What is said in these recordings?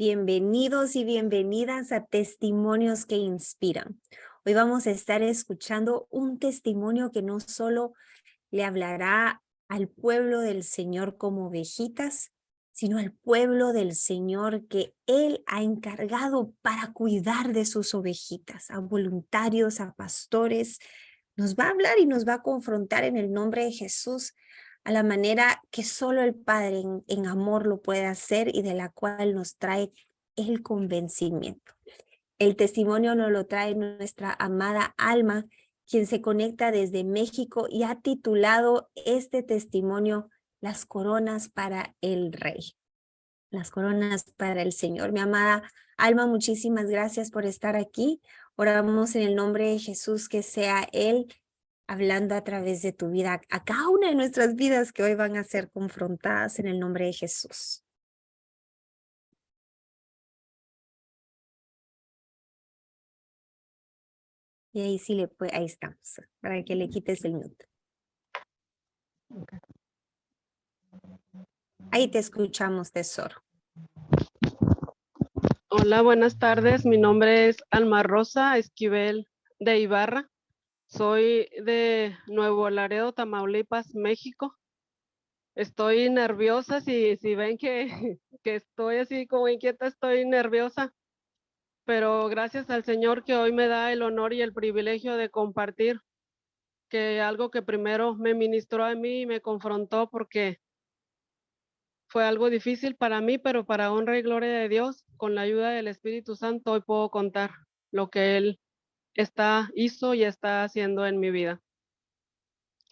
Bienvenidos y bienvenidas a Testimonios que Inspiran. Hoy vamos a estar escuchando un testimonio que no solo le hablará al pueblo del Señor como ovejitas, sino al pueblo del Señor que Él ha encargado para cuidar de sus ovejitas, a voluntarios, a pastores. Nos va a hablar y nos va a confrontar en el nombre de Jesús a la manera que solo el Padre en amor lo puede hacer y de la cual nos trae el convencimiento. El testimonio nos lo trae nuestra amada Alma, quien se conecta desde México y ha titulado este testimonio Las coronas para el Rey. Las coronas para el Señor. Mi amada Alma, muchísimas gracias por estar aquí. Oramos en el nombre de Jesús que sea Él hablando a través de tu vida, a cada una de nuestras vidas que hoy van a ser confrontadas en el nombre de Jesús. Y ahí sí ahí estamos, para que le quites el mute. Ahí te escuchamos, tesoro. Hola, buenas tardes. Mi nombre es Alma Rosa Esquivel de Ibarra. Soy de Nuevo Laredo, Tamaulipas, México. Estoy nerviosa, si ven que estoy así como inquieta, estoy nerviosa. Pero gracias al Señor que hoy me da el honor y el privilegio de compartir que algo que primero me ministró a mí y me confrontó porque fue algo difícil para mí, pero para honra y gloria de Dios, con la ayuda del Espíritu Santo, hoy puedo contar lo que Él hizo y está haciendo en mi vida.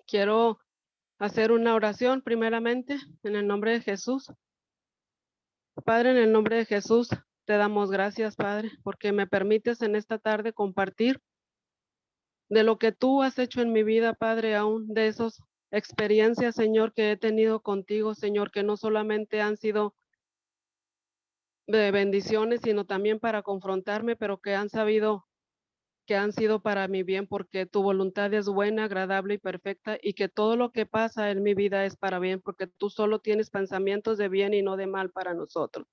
Quiero hacer una oración primeramente en el nombre de Jesús. Padre, en el nombre de Jesús, te damos gracias, Padre, porque me permites en esta tarde compartir de lo que tú has hecho en mi vida, Padre, aún de esas experiencias, Señor, que he tenido contigo, Señor, que no solamente han sido de bendiciones, sino también para confrontarme, pero que han sido para mi bien, porque tu voluntad es buena, agradable y perfecta, y que todo lo que pasa en mi vida es para bien, porque tú solo tienes pensamientos de bien y no de mal para nosotros.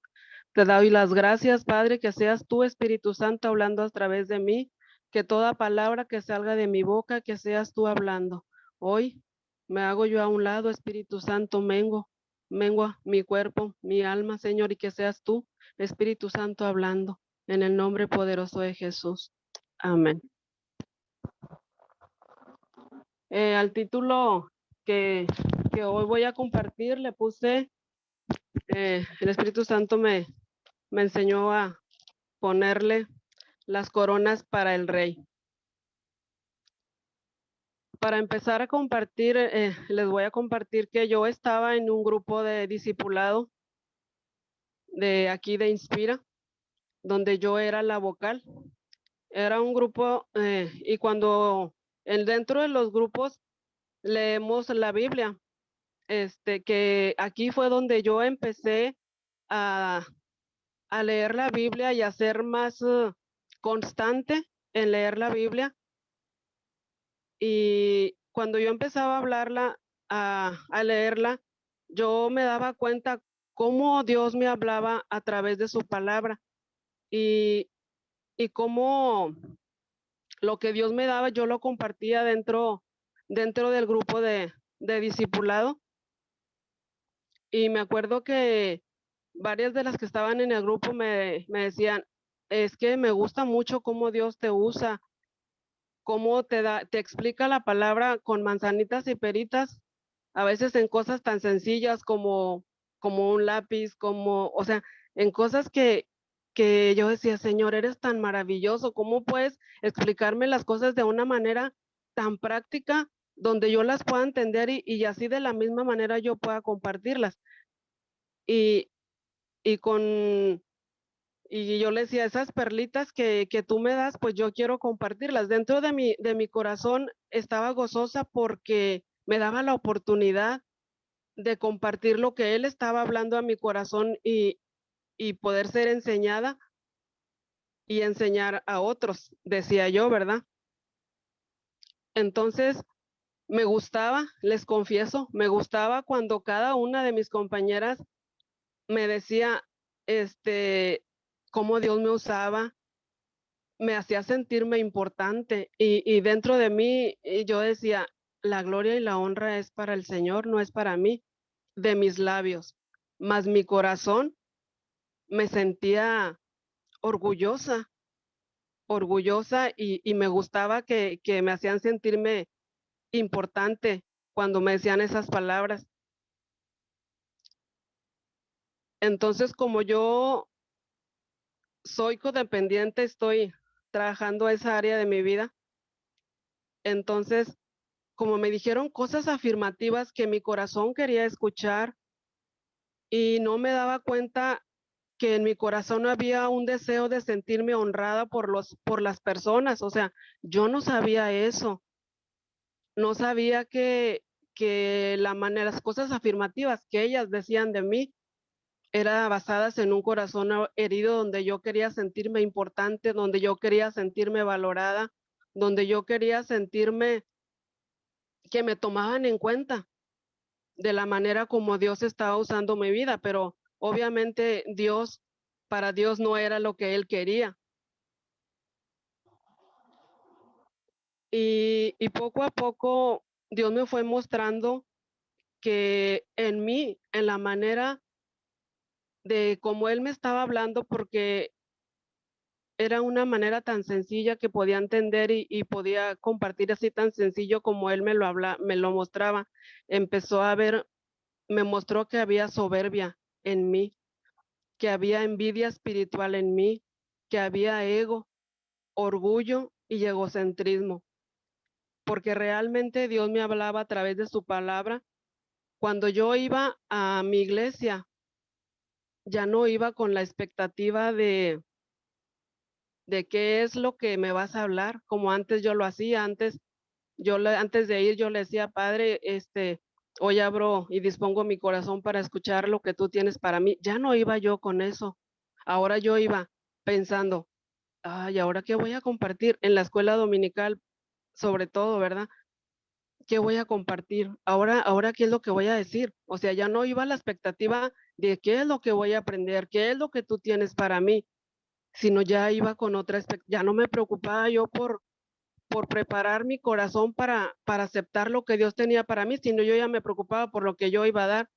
Te doy las gracias, Padre, que seas tú, Espíritu Santo, hablando a través de mí, que toda palabra que salga de mi boca, que seas tú hablando. Hoy me hago yo a un lado, Espíritu Santo, mengua mi cuerpo, mi alma, Señor, y que seas tú, Espíritu Santo, hablando, en el nombre poderoso de Jesús. Amén. Al título que hoy voy a compartir le puse, el Espíritu Santo me enseñó a ponerle las coronas para el rey. Para empezar a compartir, les voy a compartir que yo estaba en un grupo de discipulado de aquí de Inspira, donde yo era la vocal. Era un grupo y cuando dentro de los grupos leemos la Biblia, que aquí fue donde yo empecé a, leer la Biblia y a ser más constante en leer la Biblia. Y cuando yo empezaba a hablarla, a leerla, yo me daba cuenta cómo Dios me hablaba a través de su palabra y, cómo lo que Dios me daba yo lo compartía dentro del grupo de discipulado. Y me acuerdo que varias de las que estaban en el grupo me decían, es que me gusta mucho cómo Dios te usa, cómo te explica la palabra con manzanitas y peritas, a veces en cosas tan sencillas como un lápiz, o sea, en cosas que yo decía, Señor, eres tan maravilloso, ¿cómo puedes explicarme las cosas de una manera tan práctica donde yo las pueda entender y así de la misma manera yo pueda compartirlas? Y, y con y yo le decía, esas perlitas que tú me das, pues yo quiero compartirlas. Dentro de mi corazón estaba gozosa porque me daba la oportunidad de compartir lo que él estaba hablando a mi corazón y poder ser enseñada y enseñar a otros, decía yo, ¿verdad? Entonces, me gustaba, les confieso, me gustaba cuando cada una de mis compañeras me decía, cómo Dios me usaba, me hacía sentirme importante y dentro de mí yo decía, la gloria y la honra es para el Señor, no es para mí, de mis labios, mas mi corazón me sentía orgullosa, orgullosa y me gustaba que me hacían sentirme importante cuando me decían esas palabras. Entonces, como yo soy codependiente, estoy trabajando esa área de mi vida, entonces, como me dijeron cosas afirmativas que mi corazón quería escuchar y no me daba cuenta que en mi corazón había un deseo de sentirme honrada por las personas, o sea, yo no sabía eso, no sabía que las cosas afirmativas que ellas decían de mí era basadas en un corazón herido donde yo quería sentirme importante, donde yo quería sentirme valorada, donde yo quería sentirme que me tomaban en cuenta de la manera como Dios estaba usando mi vida, pero obviamente para Dios no era lo que Él quería. Y poco a poco Dios me fue mostrando que en mí, en la manera de cómo Él me estaba hablando, porque era una manera tan sencilla que podía entender y podía compartir así tan sencillo como Él me lo mostraba. Empezó a ver, me mostró que había soberbia en mí, que había envidia espiritual en mí, que había ego, orgullo y egocentrismo, porque realmente Dios me hablaba a través de su palabra. Cuando yo iba a mi iglesia, ya no iba con la expectativa de qué es lo que me vas a hablar, como antes yo lo hacía. Antes de ir, yo le decía, Padre, hoy abro y dispongo mi corazón para escuchar lo que tú tienes para mí. Ya no iba yo con eso. Ahora yo iba pensando, ay, ¿ahora qué voy a compartir? En la escuela dominical, sobre todo, ¿verdad? ¿Qué voy a compartir? Ahora, ¿qué es lo que voy a decir? O sea, ya no iba a la expectativa de qué es lo que voy a aprender, qué es lo que tú tienes para mí, sino ya iba con otra expectativa. Ya no me preocupaba yo por preparar mi corazón para aceptar lo que Dios tenía para mí, sino yo ya me preocupaba por lo que yo iba a dar,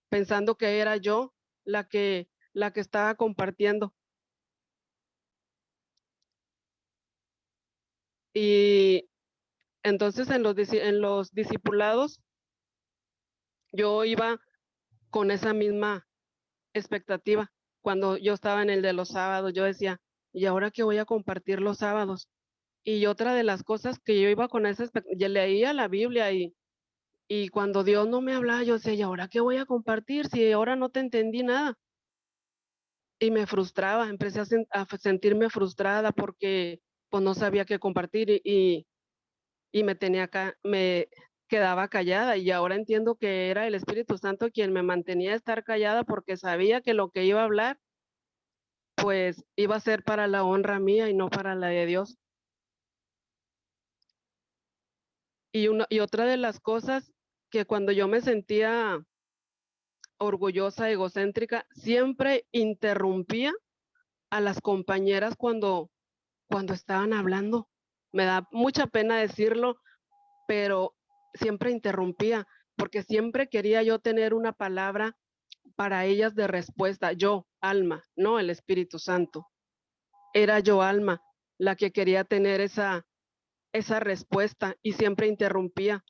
pensando que era yo la que estaba compartiendo. Y entonces en los discipulados, yo iba con esa misma expectativa. Cuando yo estaba en el de los sábados, yo decía, ¿y ahora qué voy a compartir los sábados? Y otra de las cosas que yo iba con esa expectativa, ya leía la Biblia y cuando Dios no me hablaba, yo decía, ¿y ahora qué voy a compartir si ahora no te entendí nada? Y me frustraba, empecé a sentirme frustrada porque pues no sabía qué compartir y me quedaba callada y ahora entiendo que era el Espíritu Santo quien me mantenía a estar callada porque sabía que lo que iba a hablar pues iba a ser para la honra mía y no para la de Dios. Y otra de las cosas que cuando yo me sentía orgullosa, egocéntrica, siempre interrumpía a las compañeras cuando estaban hablando. Me da mucha pena decirlo, pero siempre interrumpía, porque siempre quería yo tener una palabra para ellas de respuesta. Yo, Alma, no el Espíritu Santo. Era yo, Alma, la que quería tener esa respuesta y siempre interrumpía.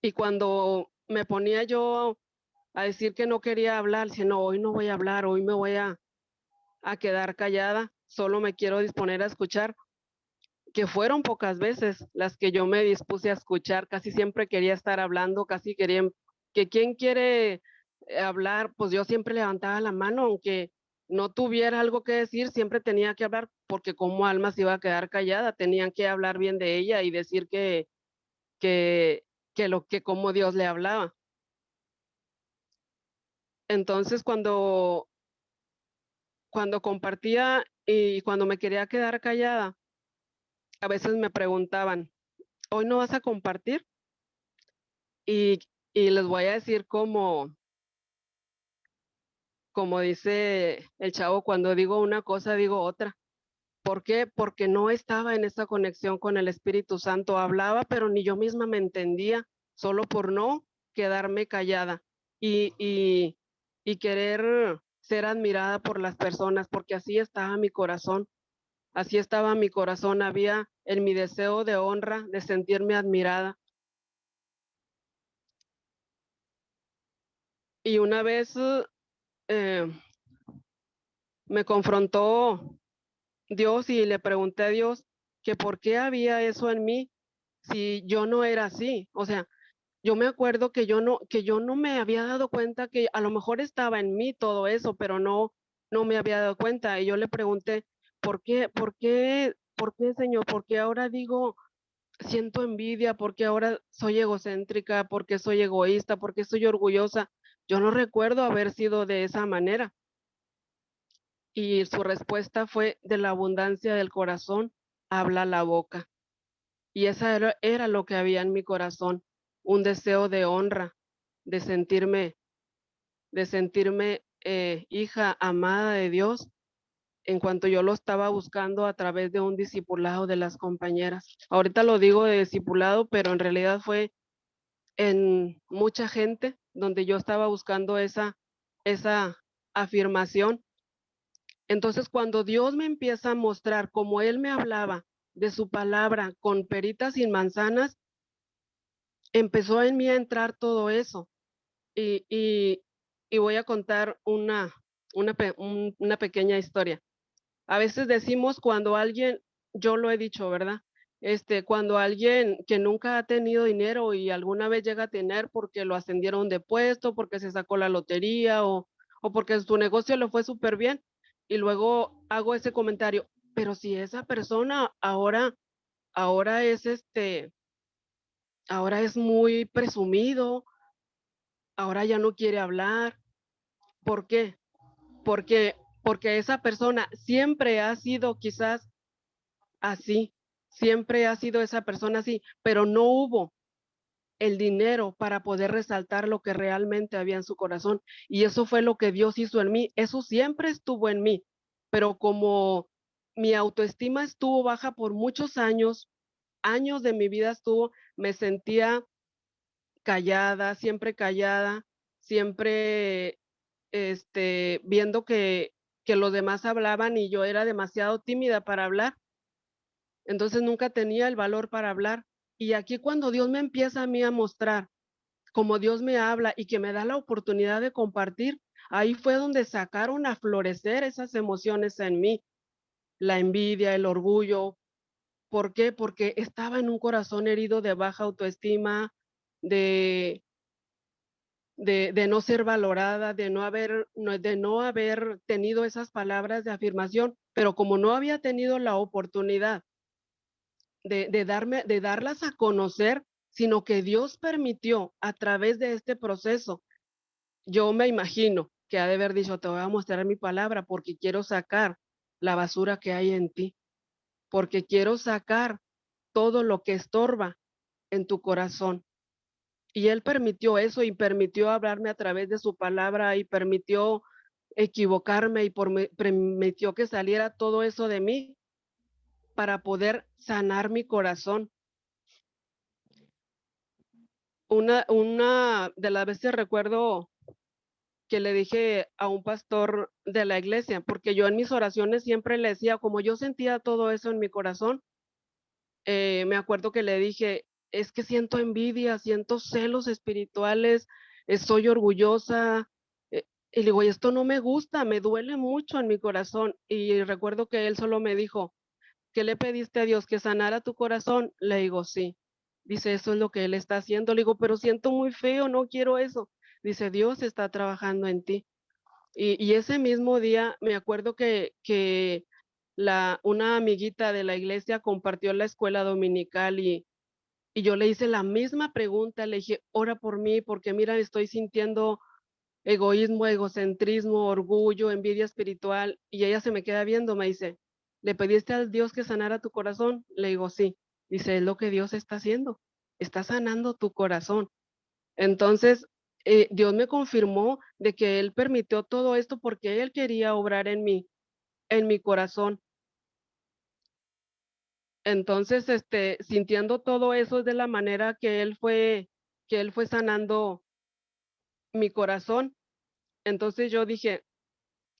Y cuando me ponía yo a decir que no quería hablar, sino hoy no voy a hablar, hoy me voy a quedar callada, solo me quiero disponer a escuchar, que fueron pocas veces las que yo me dispuse a escuchar, casi siempre quería estar hablando, casi quería que quien quiere hablar, pues yo siempre levantaba la mano, aunque no tuviera algo que decir, siempre tenía que hablar, porque como Alma se iba a quedar callada, tenían que hablar bien de ella y decir que, que como Dios le hablaba. Entonces, cuando compartía y cuando me quería quedar callada, a veces me preguntaban, ¿hoy no vas a compartir? Y, y les voy a decir como dice el chavo, cuando digo una cosa, digo otra. ¿Por qué? Porque no estaba en esa conexión con el Espíritu Santo. Hablaba, pero ni yo misma me entendía, solo por no quedarme callada y, y querer ser admirada por las personas, porque así estaba mi corazón. Así estaba mi corazón. Había en mi deseo de honra, de sentirme admirada. Y una vez eh, me confrontó Dios y le pregunté a Dios que por qué había eso en mí si yo no era así. O sea, yo me acuerdo que yo no me había dado cuenta que a lo mejor estaba en mí todo eso, pero no me había dado cuenta. Y yo le pregunté, por qué, Señor? ¿Por qué ahora digo, siento envidia? ¿Por qué ahora soy egocéntrica? ¿Por qué soy egoísta? ¿Por qué soy orgullosa? Yo no recuerdo haber sido de esa manera. Y su respuesta fue, de la abundancia del corazón habla la boca. Y esa era lo que había en mi corazón, un deseo de honra, de sentirme, hija amada de Dios, en cuanto yo lo estaba buscando a través de un discipulado de las compañeras. Ahorita lo digo de discipulado, pero en realidad fue en mucha gente donde yo estaba buscando esa afirmación. Entonces, cuando Dios me empieza a mostrar cómo Él me hablaba de su palabra con peritas sin manzanas, empezó en mí a entrar todo eso. Y, y, y voy a contar una pequeña historia. A veces decimos cuando alguien, yo lo he dicho, ¿verdad? Cuando alguien que nunca ha tenido dinero y alguna vez llega a tener porque lo ascendieron de puesto, porque se sacó la lotería o porque su negocio le fue súper bien, y luego hago ese comentario, pero si esa persona ahora es ahora es muy presumido, ahora ya no quiere hablar. ¿Por qué? Porque esa persona siempre ha sido quizás así, siempre ha sido esa persona así, pero no hubo el dinero para poder resaltar lo que realmente había en su corazón. Y eso fue lo que Dios hizo en mí. Eso siempre estuvo en mí. Pero como mi autoestima estuvo baja por muchos años, años de mi vida estuvo, me sentía callada, siempre viendo que los demás hablaban y yo era demasiado tímida para hablar. Entonces nunca tenía el valor para hablar. Y aquí cuando Dios me empieza a mí a mostrar cómo Dios me habla y que me da la oportunidad de compartir, ahí fue donde sacaron a florecer esas emociones en mí, la envidia, el orgullo. ¿Por qué? Porque estaba en un corazón herido de baja autoestima, de, de no ser valorada, de no haber tenido esas palabras de afirmación, pero como no había tenido la oportunidad de darlas a conocer, sino que Dios permitió a través de este proceso. Yo me imagino que ha de haber dicho, te voy a mostrar mi palabra porque quiero sacar la basura que hay en ti, porque quiero sacar todo lo que estorba en tu corazón. Y Él permitió eso y permitió hablarme a través de su palabra y permitió equivocarme y permitió que saliera todo eso de mí para poder sanar mi corazón. Una de las veces recuerdo que le dije a un pastor de la iglesia, porque yo en mis oraciones siempre le decía, como yo sentía todo eso en mi corazón, me acuerdo que le dije, es que siento envidia, siento celos espirituales, soy orgullosa, y le digo, y esto no me gusta, me duele mucho en mi corazón. Y recuerdo que él solo me dijo, ¿qué le pediste a Dios? ¿Que sanara tu corazón? Le digo, sí. Dice, eso es lo que Él está haciendo. Le digo, pero siento muy feo, no quiero eso. Dice, Dios está trabajando en ti. Y ese mismo día me acuerdo que una amiguita de la iglesia compartió la escuela dominical y yo le hice la misma pregunta. Le dije, ora por mí, porque mira, estoy sintiendo egoísmo, egocentrismo, orgullo, envidia espiritual. Y ella se me queda viendo, me dice, ¿le pediste al Dios que sanara tu corazón? Le digo, sí. Dice, es lo que Dios está haciendo, está sanando tu corazón. Entonces, Dios me confirmó de que Él permitió todo esto porque Él quería obrar en mi corazón. Entonces, sintiendo todo eso es de la manera que Él fue sanando mi corazón. Entonces yo dije,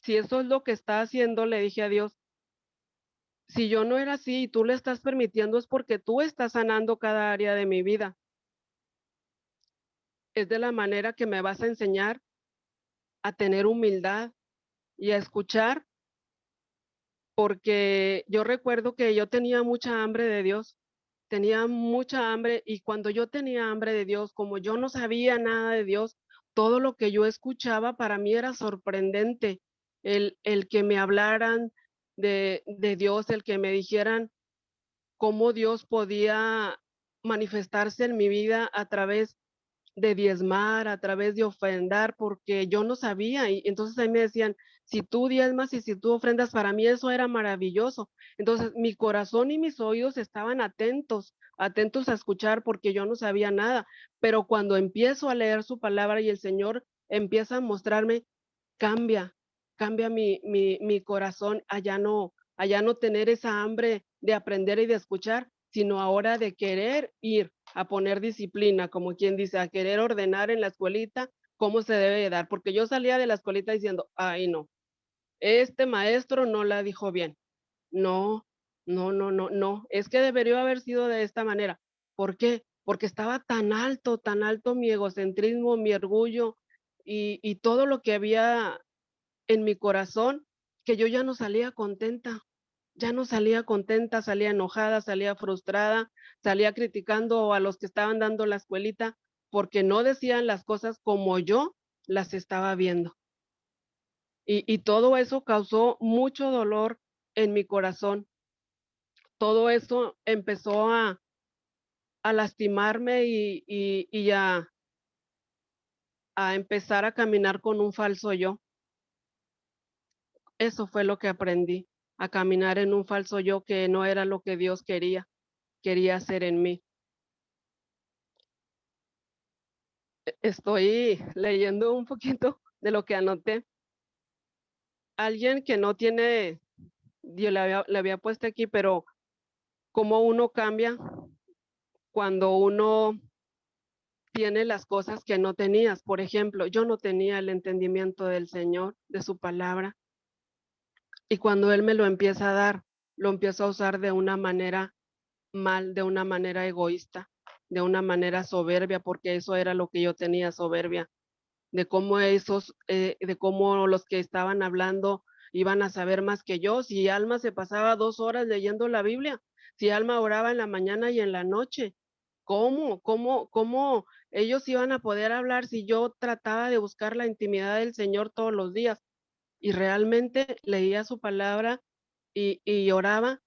si eso es lo que está haciendo, le dije a Dios, si yo no era así y tú le estás permitiendo es porque tú estás sanando cada área de mi vida. Es de la manera que me vas a enseñar a tener humildad y a escuchar, porque yo recuerdo que yo tenía mucha hambre de Dios, tenía mucha hambre y cuando yo tenía hambre de Dios, como yo no sabía nada de Dios, todo lo que yo escuchaba para mí era sorprendente. El que me hablaran de Dios, el que me dijeran cómo Dios podía manifestarse en mi vida a través de diezmar, a través de ofrendar, porque yo no sabía. Y entonces ahí me decían, si tú diezmas y si tú ofrendas, para mí eso era maravilloso. Entonces mi corazón y mis oídos estaban atentos, atentos a escuchar porque yo no sabía nada. Pero cuando empiezo a leer su palabra y el Señor empieza a mostrarme, cambia, cambia mi corazón a ya no tener esa hambre de aprender y de escuchar, sino ahora de querer ir a poner disciplina, como quien dice, a querer ordenar en la escuelita cómo se debe de dar, porque yo salía de la escuelita diciendo, ay no, este maestro no la dijo bien. No, no, es que debería haber sido de esta manera. ¿Por qué? Porque estaba tan alto mi egocentrismo, mi orgullo y todo lo que había en mi corazón, que yo ya no salía contenta, ya no salía contenta, salía enojada, salía frustrada, salía criticando a los que estaban dando la escuelita porque no decían las cosas como yo las estaba viendo. Y todo eso causó mucho dolor en mi corazón. Todo eso empezó a lastimarme a empezar a caminar con un falso yo. Eso fue lo que aprendí, a caminar en un falso yo que no era lo que Dios quería hacer en mí. Estoy leyendo un poquito de lo que anoté. Alguien que no tiene, yo le había puesto aquí, pero cómo uno cambia cuando uno tiene las cosas que no tenías. Por ejemplo, yo no tenía el entendimiento del Señor, de su palabra, y cuando Él me lo empieza a dar, lo empiezo a usar de una manera mal, de una manera egoísta, de una manera soberbia, porque eso era lo que yo tenía, soberbia, de cómo los que estaban hablando iban a saber más que yo. Si Alma se pasaba 2 horas leyendo la Biblia, si Alma oraba en la mañana y en la noche, ¿cómo ellos iban a poder hablar si yo trataba de buscar la intimidad del Señor todos los días? Y realmente leía su palabra y oraba,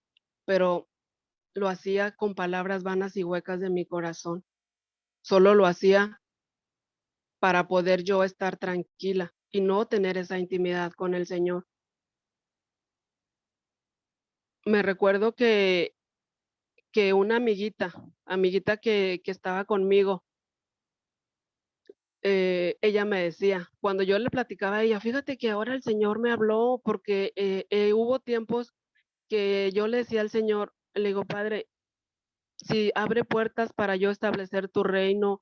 pero lo hacía con palabras vanas y huecas de mi corazón. Solo lo hacía para poder yo estar tranquila y no tener esa intimidad con el Señor. Me recuerdo que una amiguita que estaba conmigo, ella me decía, cuando yo le platicaba a ella, fíjate que ahora el Señor me habló porque hubo tiempos que yo le decía al Señor, le digo, Padre, si abre puertas para yo establecer tu reino,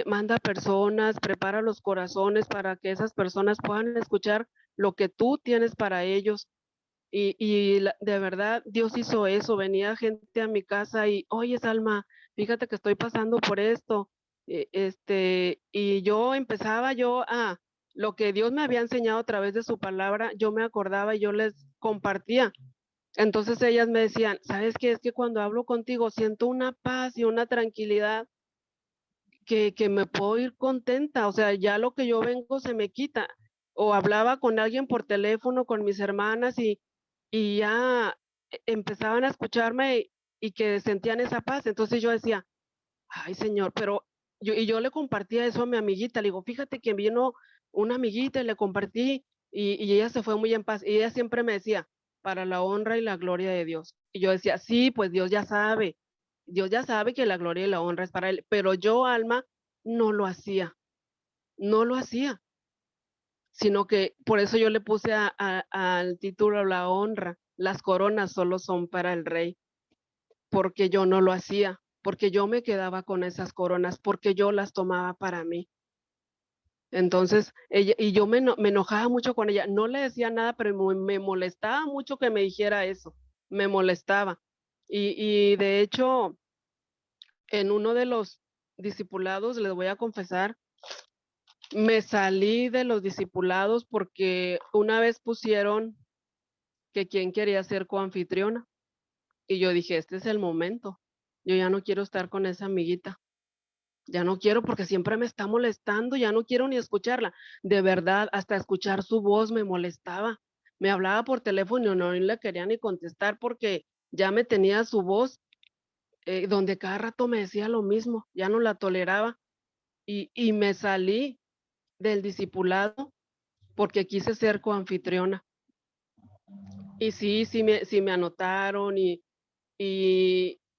manda personas, prepara los corazones para que esas personas puedan escuchar lo que tú tienes para ellos. De verdad, Dios hizo eso. Venía gente a mi casa y, oye, Salma, fíjate que estoy pasando por esto. Y yo empezaba lo que Dios me había enseñado a través de su palabra, yo me acordaba y yo les compartía. Entonces ellas me decían, ¿sabes qué? Es que cuando hablo contigo siento una paz y una tranquilidad que me puedo ir contenta, o sea, ya lo que yo vengo se me quita. O hablaba con alguien por teléfono, con mis hermanas y ya empezaban a escucharme y que sentían esa paz. Entonces yo decía, ay Señor, pero yo le compartía eso a mi amiguita, le digo, fíjate que vino una amiguita y le compartí y ella se fue muy en paz. Y ella siempre me decía, para la honra y la gloria de Dios. Y yo decía, sí, pues Dios ya sabe que la gloria y la honra es para Él, pero yo, Alma, no lo hacía. no lo hacía, sino que por eso yo le puse al título la honra. Las coronas solo son para el rey, porque yo no lo hacía, porque yo me quedaba con esas coronas, porque yo las tomaba para mí. Entonces, ella, y yo me enojaba mucho con ella. No le decía nada, pero me molestaba mucho que me dijera eso. Me molestaba. Y de hecho, en uno de los discipulados, les voy a confesar, me salí de los discipulados porque una vez pusieron que quién quería ser coanfitriona. Y yo dije, este es el momento. Yo ya no quiero estar con esa amiguita. Ya no quiero porque siempre me está molestando, ya no quiero ni escucharla. De verdad, hasta escuchar su voz me molestaba. Me hablaba por teléfono y no le quería ni contestar porque ya me tenía su voz, donde cada rato me decía lo mismo, ya no la toleraba y me salí del discipulado porque quise ser coanfitriona. Y sí me anotaron y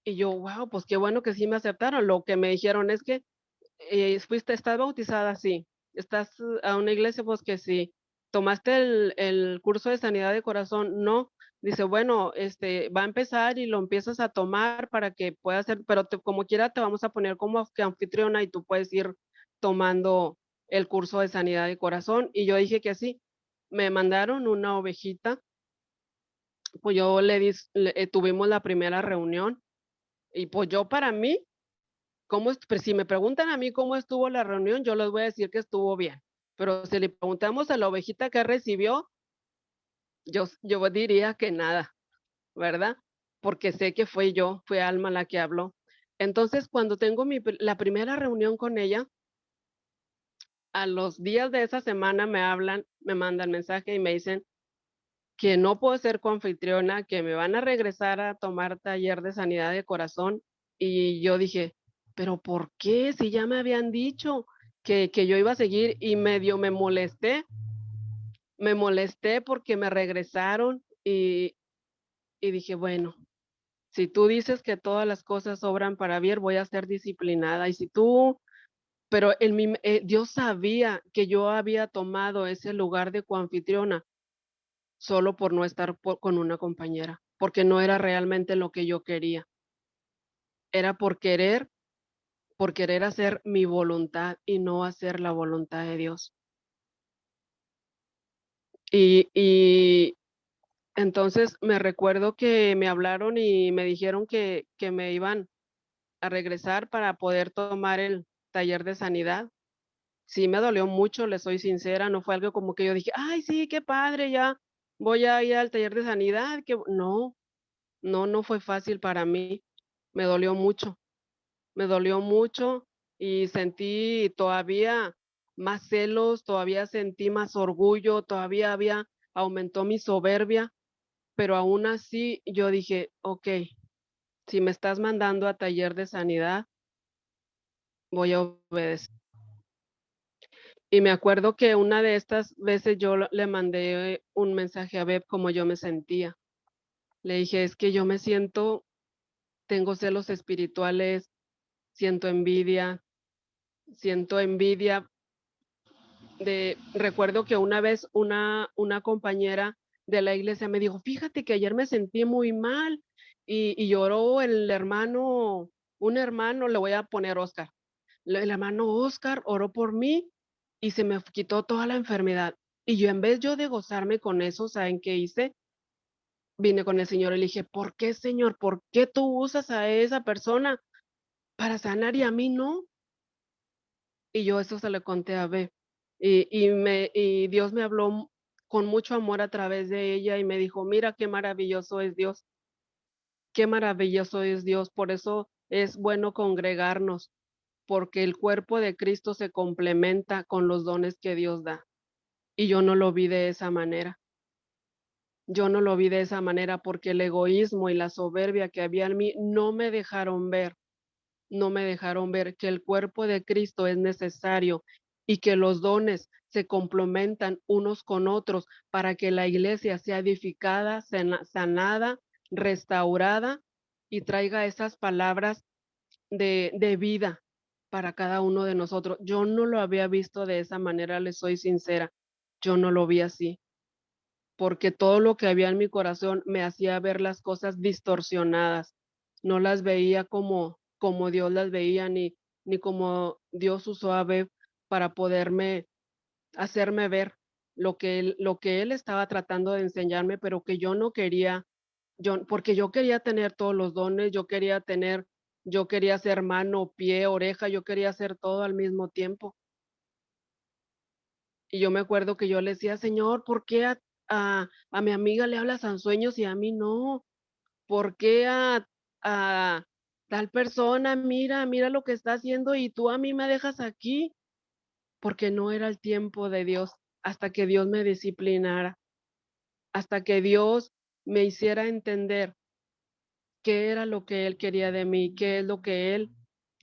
yo, wow, pues qué bueno que sí me aceptaron. Lo que me dijeron es que ¿estás bautizada? Sí. ¿Estás a una iglesia? Pues que sí. ¿Tomaste el curso de sanidad de corazón? No. Dice, bueno, va a empezar y lo empiezas a tomar para que puedas hacer, pero como quiera te vamos a poner como que anfitriona y tú puedes ir tomando el curso de sanidad de corazón. Y yo dije que sí. Me mandaron una ovejita, pues yo tuvimos la primera reunión y pues yo para mí pues si me preguntan a mí cómo estuvo la reunión, yo les voy a decir que estuvo bien. Pero si le preguntamos a la ovejita que recibió, yo diría que nada, ¿verdad? Porque sé que fue Alma la que habló. Entonces, cuando tengo la primera reunión con ella, a los días de esa semana me hablan, me mandan mensaje y me dicen que no puedo ser coanfitriona, que me van a regresar a tomar taller de sanidad de corazón. Y yo dije, pero ¿por qué? Si ya me habían dicho que yo iba a seguir y medio me molesté porque me regresaron y dije, bueno, si tú dices que todas las cosas obran para bien, voy a ser disciplinada. Y si tú, pero Dios sabía que yo había tomado ese lugar de coanfitriona solo por no estar con una compañera, porque no era realmente lo que yo quería. Era por querer hacer mi voluntad y no hacer la voluntad de Dios. Y entonces me recuerdo que me hablaron y me dijeron que me iban a regresar para poder tomar el taller de sanidad. Sí, me dolió mucho, le soy sincera, no fue algo como que yo dije, ay, sí, qué padre, ya voy a ir al taller de sanidad, que no, no fue fácil para mí, me dolió mucho y sentí todavía más celos, todavía sentí más orgullo, aumentó mi soberbia, pero aún así yo dije, ok, si me estás mandando a taller de sanidad, voy a obedecer. Y me acuerdo que una de estas veces yo le mandé un mensaje a Beb como yo me sentía. Le dije, es que yo me siento, tengo celos espirituales, siento envidia, siento envidia recuerdo que una vez una compañera de la iglesia me dijo, fíjate que ayer me sentí muy mal y lloró un hermano, le voy a poner Oscar, el hermano Oscar oró por mí y se me quitó toda la enfermedad. Y yo en vez de gozarme con eso, ¿saben qué hice? Vine con el Señor y le dije, ¿por qué, Señor? ¿Por qué tú usas a esa persona para sanar y a mí no? Y yo eso se lo conté a B. Y Dios me habló con mucho amor a través de ella y me dijo, mira qué maravilloso es Dios, qué maravilloso es Dios. Por eso es bueno congregarnos, porque el cuerpo de Cristo se complementa con los dones que Dios da. Y yo no lo vi de esa manera. Yo no lo vi de esa manera porque el egoísmo y la soberbia que había en mí no me dejaron ver que el cuerpo de Cristo es necesario y que los dones se complementan unos con otros para que la iglesia sea edificada, sanada, restaurada y traiga esas palabras de vida, para cada uno de nosotros. Yo no lo había visto de esa manera, les soy sincera. Yo no lo vi así, porque todo lo que había en mi corazón me hacía ver las cosas distorsionadas. No las veía como Dios las veía, ni como Dios usó a Bev para poderme hacerme ver lo que él estaba tratando de enseñarme, pero que yo no quería, porque yo quería tener todos los dones, yo quería ser mano, pie, oreja, yo quería hacer todo al mismo tiempo. Y yo me acuerdo que yo le decía: "Señor, ¿por qué a mi amiga le hablas en sueños y a mí no? ¿Por qué a tal persona, mira lo que está haciendo y tú a mí me dejas aquí?". Porque no era el tiempo de Dios, hasta que Dios me disciplinara, hasta que Dios me hiciera entender qué era lo que Él quería de mí, qué es lo que Él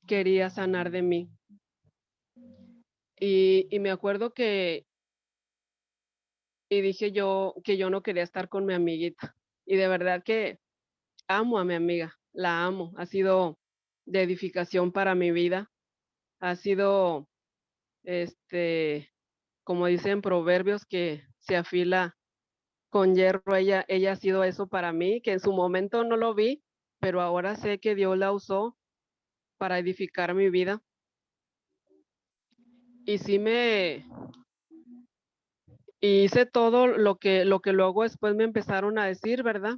quería sanar de mí. Y me acuerdo y dije yo que yo no quería estar con mi amiguita. Y de verdad que amo a mi amiga, la amo. Ha sido de edificación para mi vida. Ha sido, este, como dicen Proverbios, que se afila con hierro. Ella ha sido eso para mí, que en su momento no lo vi, pero ahora sé que Dios la usó para edificar mi vida. Y sí hice todo lo que luego después me empezaron a decir, ¿verdad?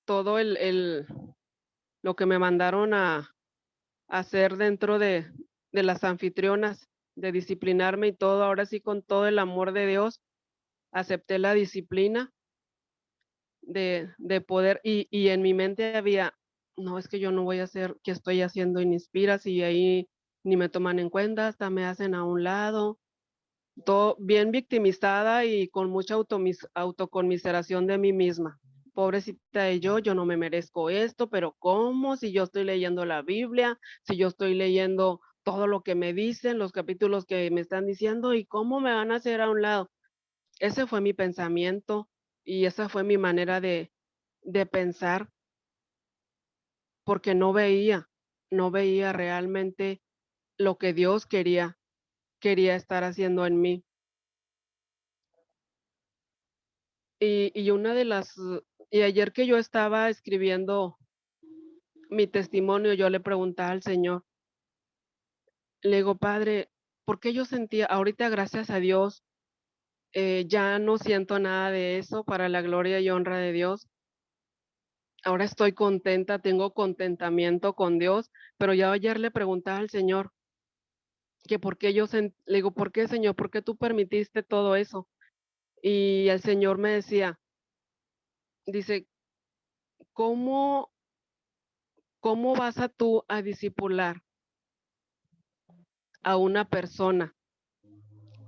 Todo lo que me mandaron a hacer dentro de las anfitrionas, de disciplinarme y todo. Ahora sí, con todo el amor de Dios, acepté la disciplina de poder, y en mi mente había: "No, es que yo no voy a hacer, ¿qué estoy haciendo en Inspiras?, y ahí ni me toman en cuenta, hasta me hacen a un lado", todo bien victimizada y con mucha autoconmiseración de mí misma. Pobrecita de yo no me merezco esto, pero ¿cómo? Si yo estoy leyendo la Biblia, si yo estoy leyendo todo lo que me dicen, los capítulos que me están diciendo, ¿y cómo me van a hacer a un lado? Ese fue mi pensamiento y esa fue mi manera de pensar, porque no veía realmente lo que Dios quería estar haciendo en mí. Y una de las y ayer que yo estaba escribiendo mi testimonio, yo le preguntaba al Señor, le digo: "Padre, ¿por qué yo sentía?". Ahorita, gracias a Dios, ya no siento nada de eso, para la gloria y honra de Dios. Ahora estoy contenta, tengo contentamiento con Dios, pero ya ayer le preguntaba al Señor que por qué le digo: "¿Por qué, Señor? ¿Por qué tú permitiste todo eso?". Y el Señor me decía, dice: "¿Cómo vas a tú a discipular a una persona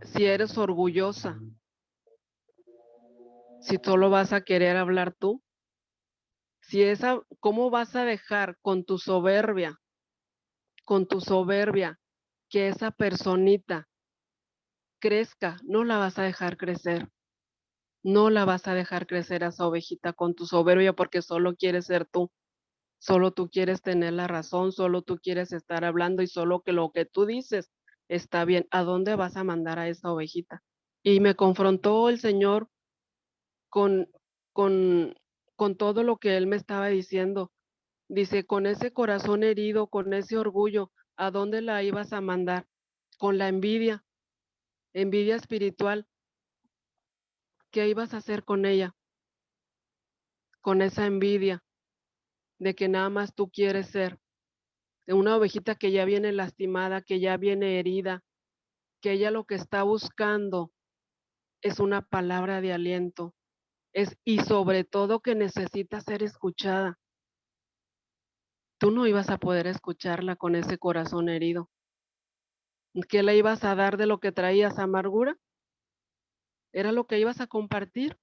si eres orgullosa? Si solo vas a querer hablar tú, ¿cómo vas a dejar con tu soberbia, que esa personita crezca? No la vas a dejar crecer, no la vas a dejar crecer a esa ovejita con tu soberbia, porque solo quieres ser tú, solo tú quieres tener la razón, solo tú quieres estar hablando y solo que lo que tú dices está bien. ¿A dónde vas a mandar a esa ovejita?". Y me confrontó el Señor con con con todo lo que Él me estaba diciendo. Dice: "Con ese corazón herido, con ese orgullo, ¿a dónde la ibas a mandar? Con la envidia espiritual, ¿qué ibas a hacer con ella? Con esa envidia de que nada más tú quieres ser, de una ovejita que ya viene lastimada, que ya viene herida, que ella lo que está buscando es una palabra de aliento, y sobre todo que necesita ser escuchada". Tú no ibas a poder escucharla con ese corazón herido. ¿Qué le ibas a dar de lo que traías? ¿Amargura? ¿Era lo que ibas a compartir?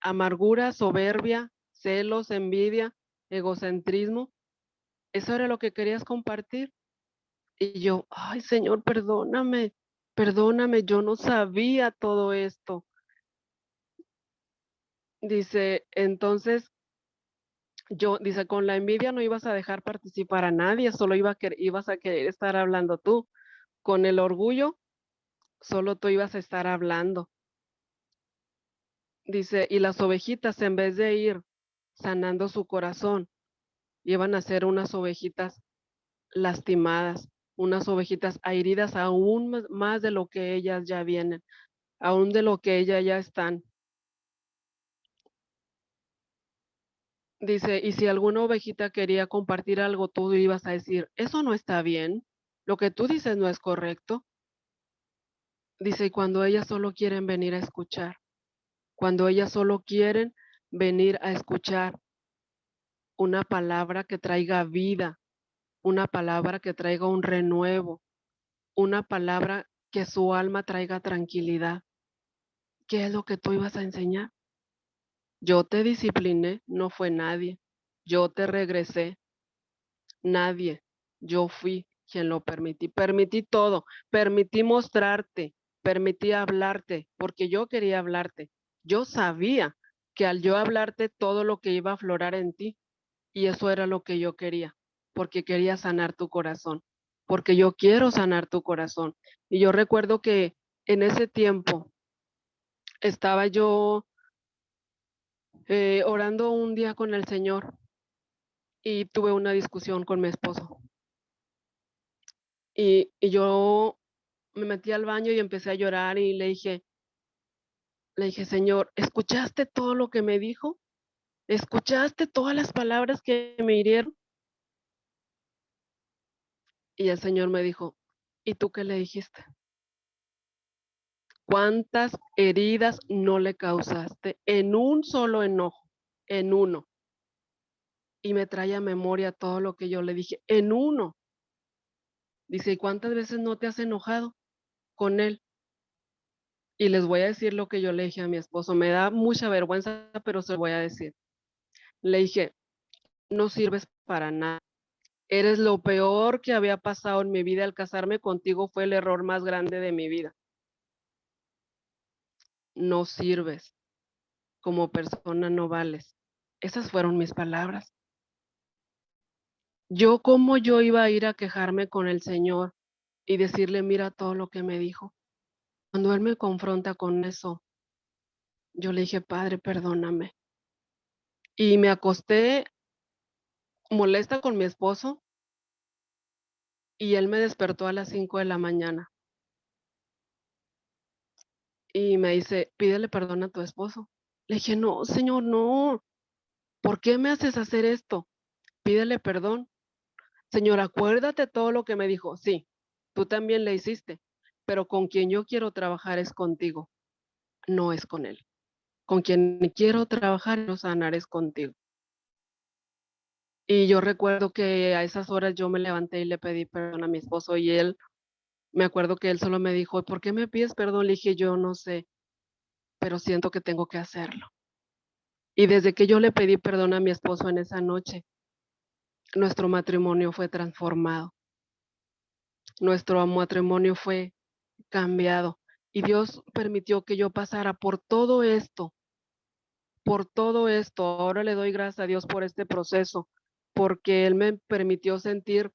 Amargura, soberbia, celos, envidia, egocentrismo. ¿Eso era lo que querías compartir? Y yo: "Ay, Señor, perdóname, perdóname, yo no sabía todo esto". Dice, entonces Dice, con la envidia no ibas a dejar participar a nadie, solo ibas a querer estar hablando tú. Con el orgullo, solo tú ibas a estar hablando. Dice, y las ovejitas, en vez de ir sanando su corazón, iban a ser unas ovejitas lastimadas, unas ovejitas heridas aún más de lo que ellas ya vienen, aún de lo que ellas ya están. Dice, y si alguna ovejita quería compartir algo, tú ibas a decir, eso no está bien, lo que tú dices no es correcto. Dice, y cuando ellas solo quieren venir a escuchar, cuando ellas solo quieren venir a escuchar una palabra que traiga vida, una palabra que traiga un renuevo, una palabra que su alma traiga tranquilidad. ¿Qué es lo que tú ibas a enseñar? Yo te discipliné, no fue nadie. Yo te regresé, nadie. Yo fui quien lo permití. Permití todo, permití mostrarte, permití hablarte, porque yo quería hablarte. Yo sabía que al yo hablarte todo lo que iba a aflorar en ti, y eso era lo que yo quería, porque quería sanar tu corazón, porque yo quiero sanar tu corazón. Y yo recuerdo que en ese tiempo estaba yo orando un día con el Señor y tuve una discusión con mi esposo. Y yo me metí al baño y empecé a llorar y le dije, Señor, ¿escuchaste todo lo que me dijo? ¿Escuchaste todas las palabras que me hirieron? Y el Señor me dijo, ¿y tú qué le dijiste? ¿Cuántas heridas no le causaste en un solo enojo? En uno. Y me trae a memoria todo lo que yo le dije, en uno. Dice, ¿y cuántas veces no te has enojado con él? Y les voy a decir lo que yo le dije a mi esposo. Me da mucha vergüenza, pero se lo voy a decir. Le dije, no sirves para nada. Eres lo peor que había pasado en mi vida. Al casarme contigo fue el error más grande de mi vida. No sirves. Como persona no vales. Esas fueron mis palabras. ¿Cómo yo iba a ir a quejarme con el Señor y decirle, mira todo lo que me dijo? Cuando Él me confronta con eso, yo le dije, Padre, perdóname. Y me acosté molesta con mi esposo y él me despertó a las 5 de la mañana y me dice, pídele perdón a tu esposo. Le dije, no, Señor, no. ¿Por qué me haces hacer esto? Pídele perdón. Señor, acuérdate todo lo que me dijo. Sí, tú también le hiciste, pero con quien yo quiero trabajar es contigo, no es con él. Con quien quiero trabajar y sanar es contigo. Y yo recuerdo que a esas horas yo me levanté y le pedí perdón a mi esposo y él, me acuerdo que él solo me dijo, ¿por qué me pides perdón? Le dije, yo no sé, pero siento que tengo que hacerlo. Y desde que yo le pedí perdón a mi esposo en esa noche, nuestro matrimonio fue transformado, nuestro matrimonio fue cambiado y Dios permitió que yo pasara por todo esto, por todo esto. Ahora le doy gracias a Dios por este proceso, porque Él me permitió sentir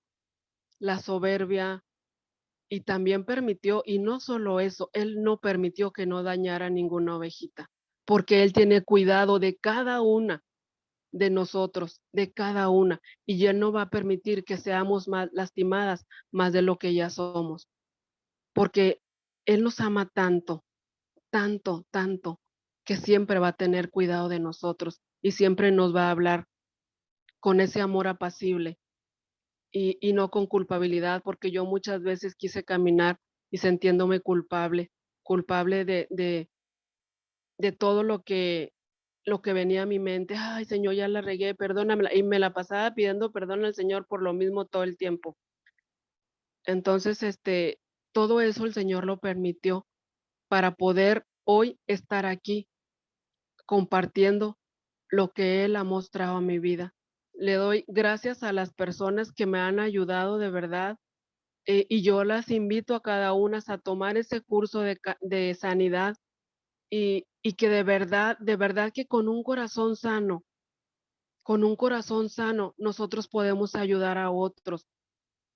la soberbia y también permitió, y no solo eso, Él no permitió que no dañara ninguna ovejita, porque Él tiene cuidado de cada una de nosotros, de cada una, y Él no va a permitir que seamos más lastimadas más de lo que ya somos, porque Él nos ama tanto, tanto, tanto, que siempre va a tener cuidado de nosotros y siempre nos va a hablar con ese amor apacible y no con culpabilidad, porque yo muchas veces quise caminar y sintiéndome culpable, culpable de todo lo que venía a mi mente. Ay, Señor, ya la regué, perdóname. Y me la pasaba pidiendo perdón al Señor por lo mismo todo el tiempo. Entonces, todo eso el Señor lo permitió para poder hoy estar aquí compartiendo lo que Él ha mostrado a mi vida. Le doy gracias a las personas que me han ayudado de verdad, y yo las invito a cada una a tomar ese curso de sanidad y que de verdad que con un corazón sano Con un corazón sano, nosotros podemos ayudar a otros.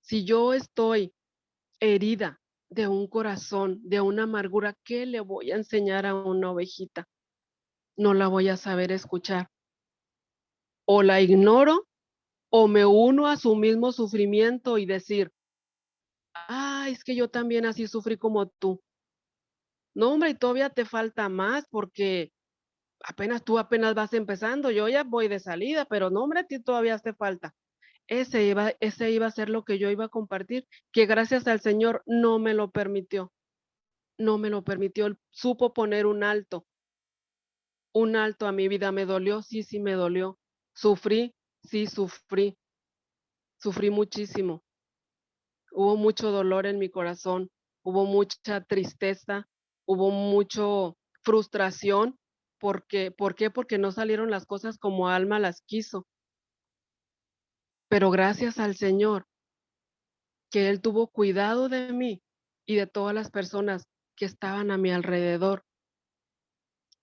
Si yo estoy herida de un corazón, de una amargura, ¿qué le voy a enseñar a una ovejita? No la voy a saber escuchar. O la ignoro o me uno a su mismo sufrimiento y decir, ah, es que yo también así sufrí como tú. No, hombre, y todavía te falta más porque tú apenas vas empezando, yo ya voy de salida, pero no, hombre, a ti todavía te falta. Ese iba a ser lo que yo iba a compartir, que gracias al Señor no me lo permitió, no me lo permitió. Él supo poner un alto a mi vida. ¿Me dolió? Sí, sí me dolió. ¿Sufrí? Sí, sufrí muchísimo. Hubo mucho dolor en mi corazón, hubo mucha tristeza, hubo mucho frustración. ¿Por qué? Porque no salieron las cosas como Alma las quiso. Pero gracias al Señor, que Él tuvo cuidado de mí y de todas las personas que estaban a mi alrededor,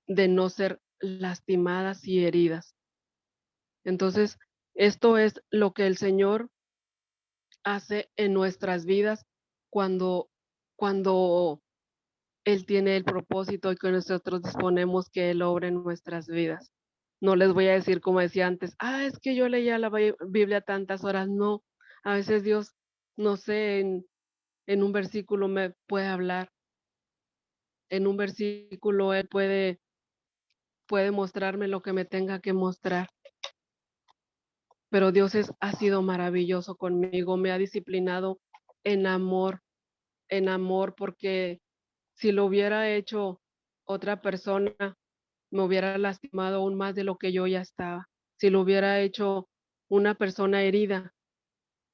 de no ser lastimadas y heridas. Entonces, esto es lo que el Señor hace en nuestras vidas cuando, cuando Él tiene el propósito y que nosotros disponemos que Él obre en nuestras vidas. No les voy a decir como decía antes, es que yo leía la Biblia tantas horas. No, a veces Dios, no sé, en un versículo me puede hablar, en un versículo Él puede mostrarme lo que me tenga que mostrar. Pero Dios ha sido maravilloso conmigo, me ha disciplinado en amor, porque si lo hubiera hecho otra persona, me hubiera lastimado aún más de lo que yo ya estaba. Si lo hubiera hecho una persona herida,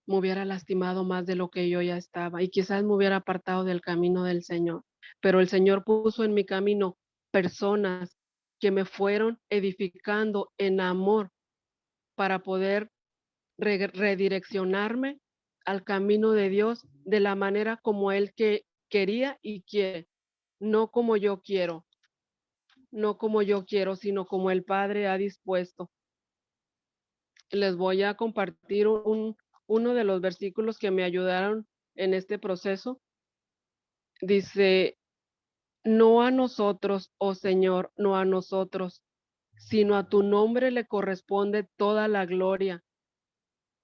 me hubiera lastimado más de lo que yo ya estaba y quizás me hubiera apartado del camino del Señor. Pero el Señor puso en mi camino personas que me fueron edificando en amor para poder redireccionarme al camino de Dios de la manera como Él que quería y quiere, no como yo quiero, no como yo quiero, sino como el Padre ha dispuesto. Les voy a compartir uno de los versículos que me ayudaron en este proceso. Dice, no a nosotros, oh Señor, no a nosotros, sino a tu nombre le corresponde toda la gloria,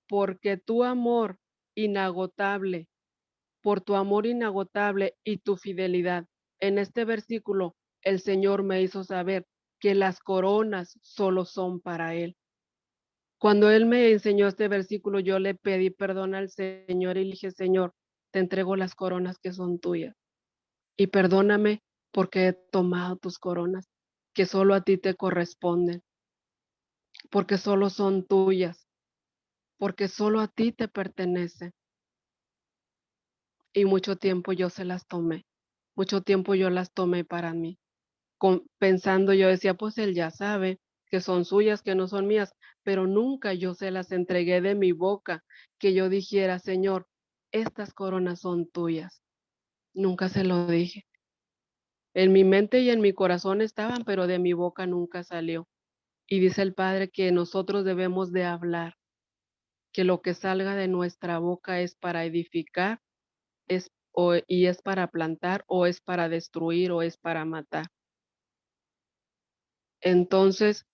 porque tu amor inagotable, por tu amor inagotable y tu fidelidad. En este versículo, el Señor me hizo saber que las coronas solo son para Él. Cuando Él me enseñó este versículo, yo le pedí perdón al Señor y le dije, Señor, te entrego las coronas que son tuyas. Y perdóname porque he tomado tus coronas, que solo a ti te corresponden, porque solo son tuyas, porque solo a ti te pertenecen. Y mucho tiempo yo se las tomé, mucho tiempo yo las tomé para mí. Pensando, yo decía, pues Él ya sabe que son suyas, que no son mías, pero nunca yo se las entregué de mi boca, que yo dijera, Señor, estas coronas son tuyas. Nunca se lo dije. En mi mente y en mi corazón estaban, pero de mi boca nunca salió. Y dice el Padre que nosotros debemos de hablar, que lo que salga de nuestra boca es para edificar, y es para plantar, o es para destruir, o es para matar. Entonces,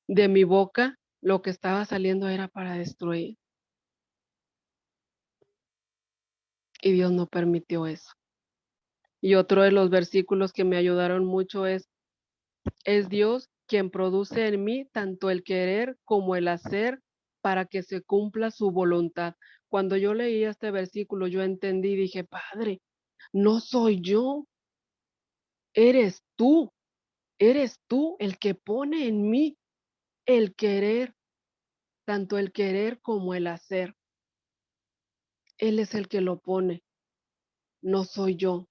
de mi boca, lo que estaba saliendo era para destruir. Y Dios no permitió eso. Y otro de los versículos que me ayudaron mucho es Dios quien produce en mí tanto el querer como el hacer para que se cumpla su voluntad. Cuando yo leí este versículo, yo entendí y dije, Padre, no soy yo, eres eres tú el que pone en mí el querer, tanto el querer como el hacer. Él es el que lo pone, no soy yo,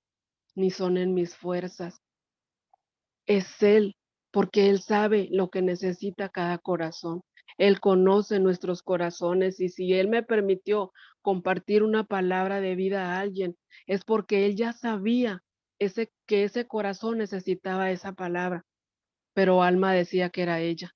ni son en mis fuerzas. Es Él, porque Él sabe lo que necesita cada corazón. Él conoce nuestros corazones y si Él me permitió compartir una palabra de vida a alguien, es porque Él ya sabía que ese corazón necesitaba esa palabra, pero Alma decía que era ella.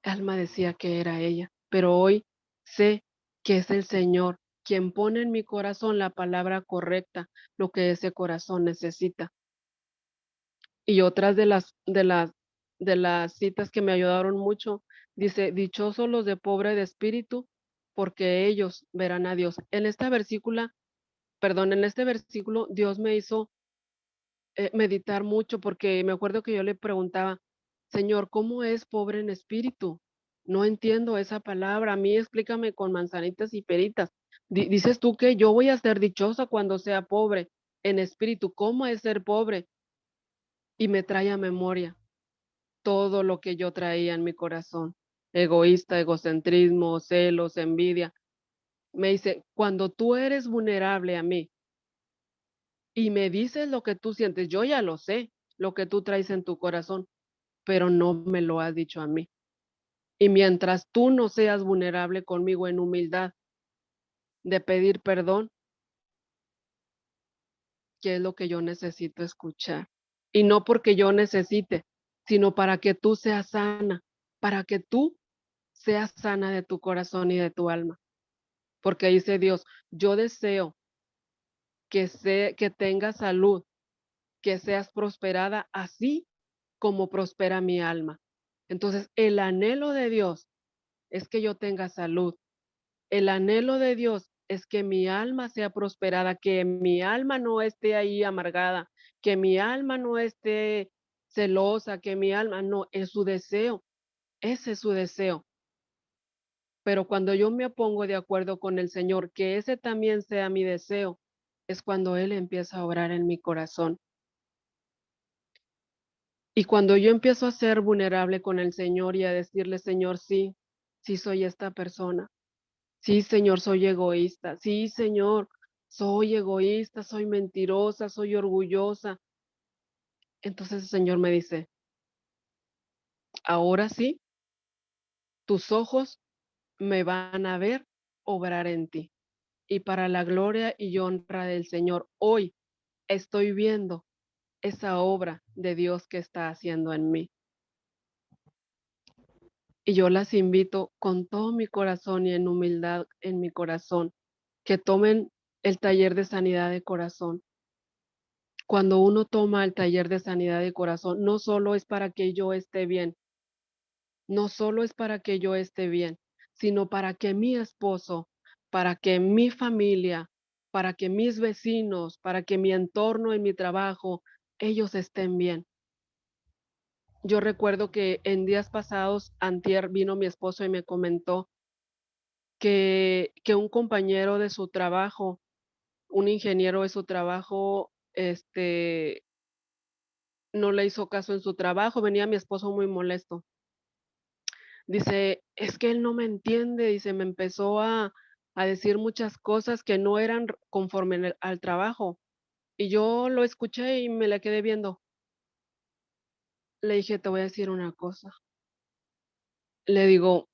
alma decía que era ella, pero hoy sé que es el Señor quien pone en mi corazón la palabra correcta, lo que ese corazón necesita. Y otras de las citas que me ayudaron mucho, dice, dichosos los de pobre de espíritu, porque ellos verán a Dios. En este versículo, Dios me hizo meditar mucho, porque me acuerdo que yo le preguntaba, Señor, ¿cómo es pobre en espíritu? No entiendo esa palabra. A mí explícame con manzanitas y peritas. Dices tú que yo voy a ser dichosa cuando sea pobre en espíritu. ¿Cómo es ser pobre? Y me trae a memoria todo lo que yo traía en mi corazón. Egoísta, egocentrismo, celos, envidia. Me dice, cuando tú eres vulnerable a mí y me dices lo que tú sientes, yo ya lo sé, lo que tú traes en tu corazón, pero no me lo has dicho a mí. Y mientras tú no seas vulnerable conmigo en humildad de pedir perdón, ¿qué es lo que yo necesito escuchar? Y no porque yo necesite, sino para que tú seas sana, para que tú seas sana de tu corazón y de tu alma. Porque dice Dios, yo deseo que tengas salud, que seas prosperada así como prospera mi alma. Entonces, el anhelo de Dios es que yo tenga salud. El anhelo de Dios es que mi alma sea prosperada, que mi alma no esté ahí amargada, que mi alma no esté celosa, que mi alma no, es su deseo, ese es su deseo. Pero cuando yo me pongo de acuerdo con el Señor, que ese también sea mi deseo, es cuando Él empieza a obrar en mi corazón. Y cuando yo empiezo a ser vulnerable con el Señor y a decirle, Señor, sí, sí soy esta persona. Sí, Señor, soy egoísta. Sí, Señor, soy egoísta, soy mentirosa, soy orgullosa. Entonces el Señor me dice, ahora sí, tus ojos me van a ver obrar en ti. Y para la gloria y honra del Señor, hoy estoy viendo esa obra de Dios que está haciendo en mí. Y yo las invito con todo mi corazón y en humildad en mi corazón, que tomen el taller de sanidad de corazón. Cuando uno toma el taller de sanidad de corazón, no solo es para que yo esté bien, no solo es para que yo esté bien, sino para que mi esposo, para que mi familia, para que mis vecinos, para que mi entorno en mi trabajo, ellos estén bien. Yo recuerdo que en días pasados, antier, vino mi esposo y me comentó que un compañero de su trabajo, un ingeniero de su trabajo, no le hizo caso en su trabajo, venía mi esposo muy molesto. Dice, es que él no me entiende, dice, me empezó a decir muchas cosas que no eran conforme al trabajo. Y yo lo escuché y me la quedé viendo. Le dije, te voy a decir una cosa. Le digo,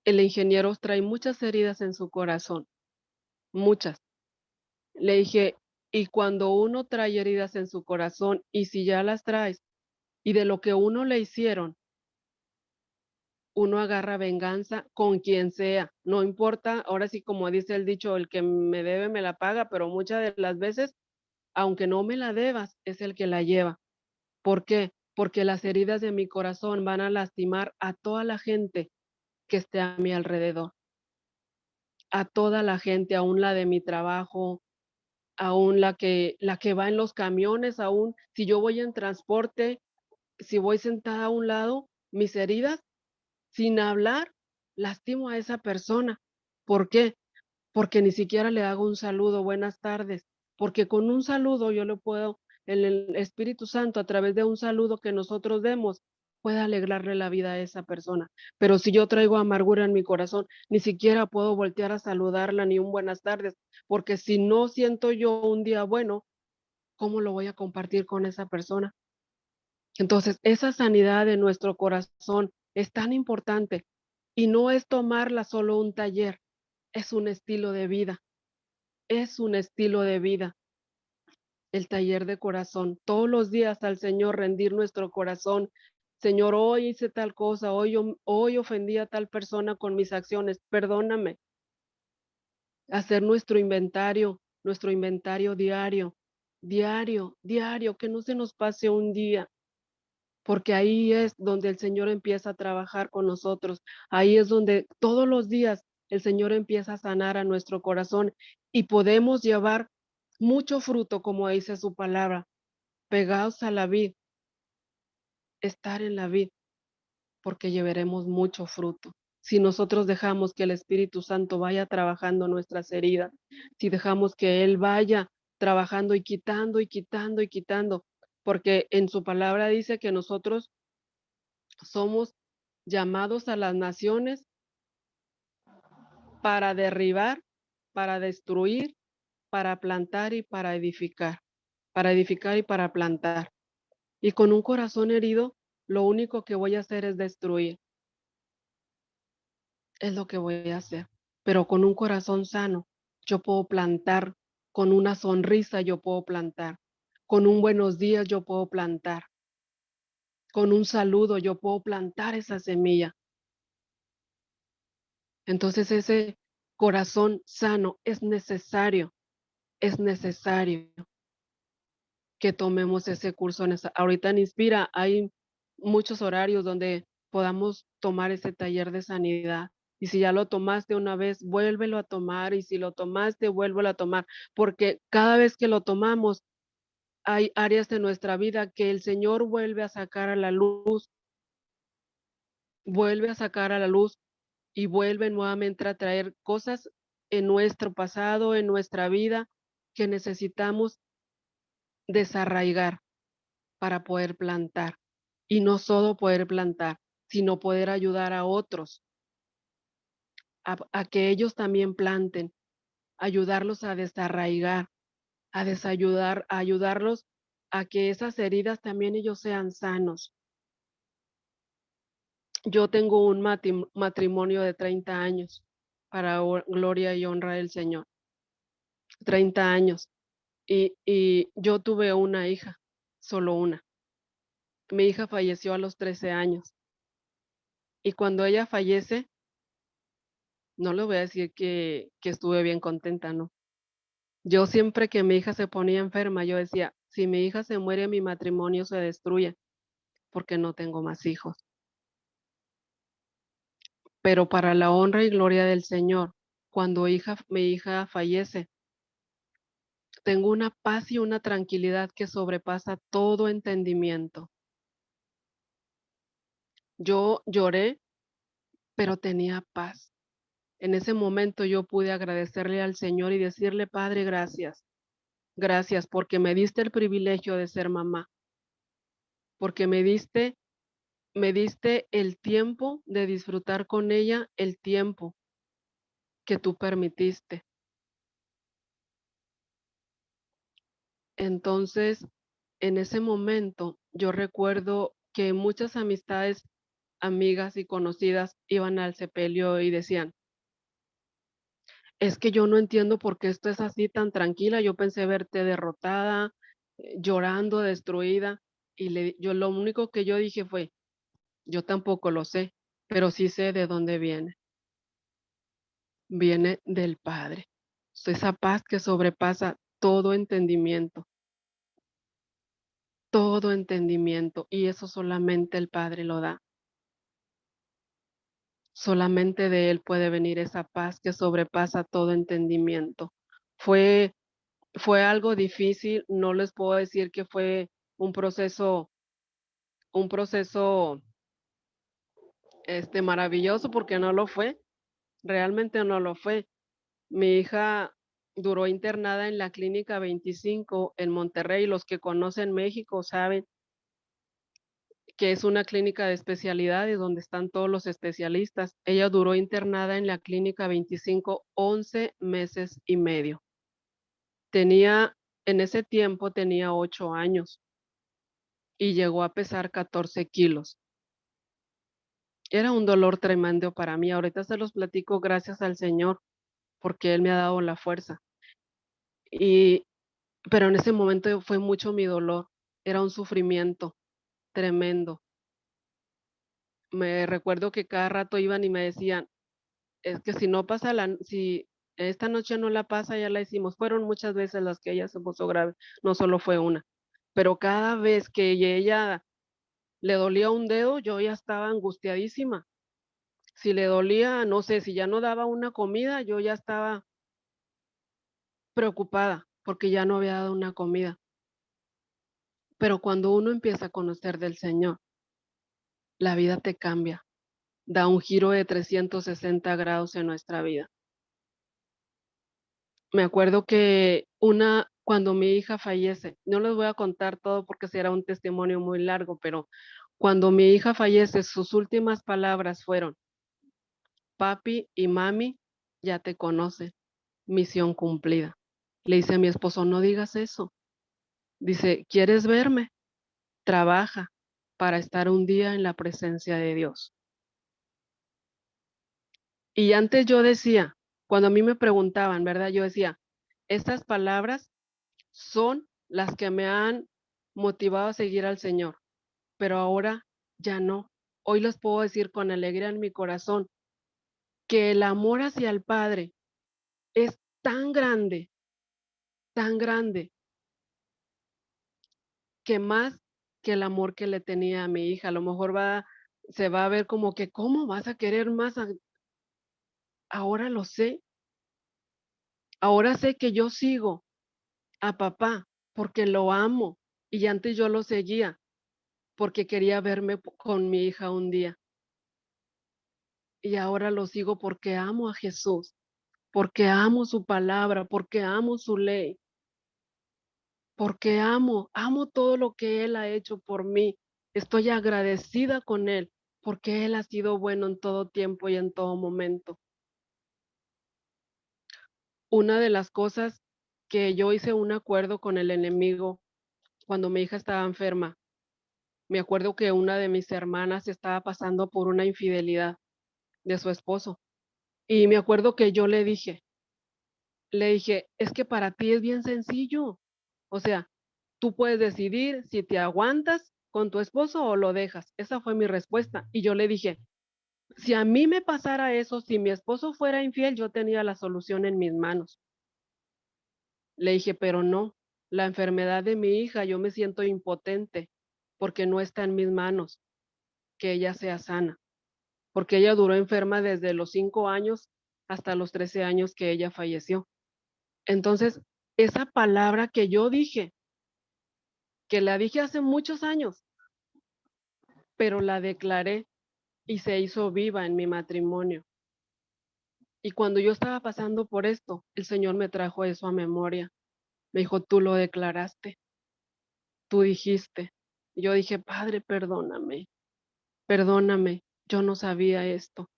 el ingeniero trae muchas heridas en su corazón, muchas. Le dije, y cuando uno trae heridas en su corazón, y si ya las traes, y de lo que uno le hicieron, uno agarra venganza con quien sea, no importa, ahora sí como dice el dicho, el que me debe me la paga, pero muchas de las veces, aunque no me la debas, es el que la lleva. ¿Por qué? Porque las heridas de mi corazón van a lastimar a toda la gente que esté a mi alrededor, a toda la gente, aún la de mi trabajo, aún la que va en los camiones, aún si yo voy en transporte, si voy sentada a un lado, mis heridas sin hablar, lastimo a esa persona. ¿Por qué? Porque ni siquiera le hago un saludo, buenas tardes, porque con un saludo yo le puedo, el Espíritu Santo a través de un saludo que nosotros demos, puede alegrarle la vida a esa persona. Pero si yo traigo amargura en mi corazón, ni siquiera puedo voltear a saludarla ni un buenas tardes, porque si no siento yo un día bueno, ¿cómo lo voy a compartir con esa persona? Entonces, esa sanidad de nuestro corazón es tan importante y no es tomarla solo un taller, es un estilo de vida, es un estilo de vida, el taller de corazón. Todos los días al Señor rendir nuestro corazón Señor, hoy hice tal cosa, hoy ofendí a tal persona con mis acciones, perdóname. Hacer nuestro inventario diario, diario, que no se nos pase un día, porque ahí es donde el Señor empieza a trabajar con nosotros. Ahí es donde todos los días el Señor empieza a sanar a nuestro corazón y podemos llevar mucho fruto, como dice su palabra, pegados a la vid, estar en la vid, porque llevaremos mucho fruto. Si nosotros dejamos que el Espíritu Santo vaya trabajando nuestras heridas, si dejamos que Él vaya trabajando y quitando y quitando y quitando, porque en su palabra dice que nosotros somos llamados a las naciones para derribar, para destruir, para plantar y para edificar y para plantar. Y con un corazón herido, lo único que voy a hacer es destruir, es lo que voy a hacer. Pero con un corazón sano, yo puedo plantar, con una sonrisa yo puedo plantar, con un buenos días yo puedo plantar, con un saludo yo puedo plantar esa semilla. Entonces ese corazón sano es necesario que tomemos ese curso. Ahorita en Inspira hay muchos horarios donde podamos tomar ese taller de sanidad. Y si ya lo tomaste una vez, vuélvelo a tomar. Y si lo tomaste, vuélvelo a tomar. Porque cada vez que lo tomamos, hay áreas de nuestra vida que el Señor vuelve a sacar a la luz, vuelve a sacar a la luz y vuelve nuevamente a traer cosas en nuestro pasado, en nuestra vida, que necesitamos desarraigar para poder plantar. Y no solo poder plantar, sino poder ayudar a otros a que ellos también planten, ayudarlos a desarraigar, a ayudarlos a que esas heridas también ellos sean sanos. Yo tengo un matrimonio de 30 años para gloria y honra del Señor. 30 años. Y yo tuve una hija, solo una. Mi hija falleció a los 13 años. Y cuando ella fallece, no le voy a decir que estuve bien contenta, ¿no? Yo siempre que mi hija se ponía enferma, yo decía, si mi hija se muere, mi matrimonio se destruye, porque no tengo más hijos. Pero para la honra y gloria del Señor, cuando mi hija fallece, tengo una paz y una tranquilidad que sobrepasa todo entendimiento. Yo lloré, pero tenía paz. En ese momento yo pude agradecerle al Señor y decirle, Padre, gracias. Gracias porque me diste el privilegio de ser mamá, porque me diste el tiempo de disfrutar con ella, el tiempo que tú permitiste. Entonces, en ese momento, yo recuerdo que muchas amistades, amigas y conocidas iban al sepelio y decían, es que yo no entiendo por qué esto es así tan tranquila. Yo pensé verte derrotada, llorando, destruida. Y yo lo único que yo dije fue, yo tampoco lo sé, pero sí sé de dónde viene. Viene del Padre. Esa paz que sobrepasa todo entendimiento, y eso solamente el Padre lo da. Solamente de Él puede venir esa paz que sobrepasa todo entendimiento. Fue, fue algo difícil, no les puedo decir que fue un proceso, un proceso maravilloso, porque no lo fue, realmente no lo fue. Mi hija duró internada en la Clínica 25 en Monterrey. Los que conocen México saben que es una clínica de especialidades donde están todos los especialistas. Ella duró internada en la Clínica 25 11 meses y medio. En ese tiempo tenía 8 años y llegó a pesar 14 kilos. Era un dolor tremendo para mí. Ahorita se los platico gracias al Señor porque Él me ha dado la fuerza. Y Pero en ese momento fue mucho mi dolor, era un sufrimiento tremendo. Me recuerdo que cada rato iban y me decían, es que si no pasa si esta noche no la pasa, ya la hicimos. Fueron muchas veces las que ella se puso grave, no solo fue una. Pero cada vez que ella le dolía un dedo, yo ya estaba angustiadísima. Si le dolía, no sé, si ya no daba una comida, yo ya estaba preocupada porque ya no había dado una comida. Pero cuando uno empieza a conocer del Señor, la vida te cambia, da un giro de 360 grados en nuestra vida. Me acuerdo que cuando mi hija fallece, no les voy a contar todo porque será un testimonio muy largo, pero cuando mi hija fallece, sus últimas palabras fueron: papi y mami ya te conocen, misión cumplida. Le dice a mi esposo, no digas eso. Dice, ¿quieres verme? Trabaja para estar un día en la presencia de Dios. Y antes yo decía, cuando a mí me preguntaban, ¿verdad? Yo decía, estas palabras son las que me han motivado a seguir al Señor, pero ahora ya no. Hoy les puedo decir con alegría en mi corazón que el amor hacia el Padre es tan grande, que más que el amor que le tenía a mi hija. A lo mejor se va a ver como que, ¿cómo vas a querer más? Ahora lo sé. Ahora sé que yo sigo a papá porque lo amo y antes yo lo seguía porque quería verme con mi hija un día. Y ahora lo sigo porque amo a Jesús, porque amo su palabra, porque amo su ley, porque amo todo lo que Él ha hecho por mí. Estoy agradecida con Él porque Él ha sido bueno en todo tiempo y en todo momento. Una de las cosas que yo hice un acuerdo con el enemigo cuando mi hija estaba enferma, me acuerdo que una de mis hermanas estaba pasando por una infidelidad de su esposo y me acuerdo que yo le dije, es que para ti es bien sencillo. O sea, tú puedes decidir si te aguantas con tu esposo o lo dejas. Esa fue mi respuesta. Y yo le dije, si a mí me pasara eso, si mi esposo fuera infiel, yo tenía la solución en mis manos. Le dije, pero no, la enfermedad de mi hija, yo me siento impotente porque no está en mis manos que ella sea sana, porque ella duró enferma desde los 5 años hasta los 13 años que ella falleció. Entonces, esa palabra que yo dije, que la dije hace muchos años, pero la declaré y se hizo viva en mi matrimonio. Y cuando yo estaba pasando por esto, el Señor me trajo eso a memoria. Me dijo, tú lo declaraste, tú dijiste. Y yo dije, Padre, perdóname, yo no sabía esto.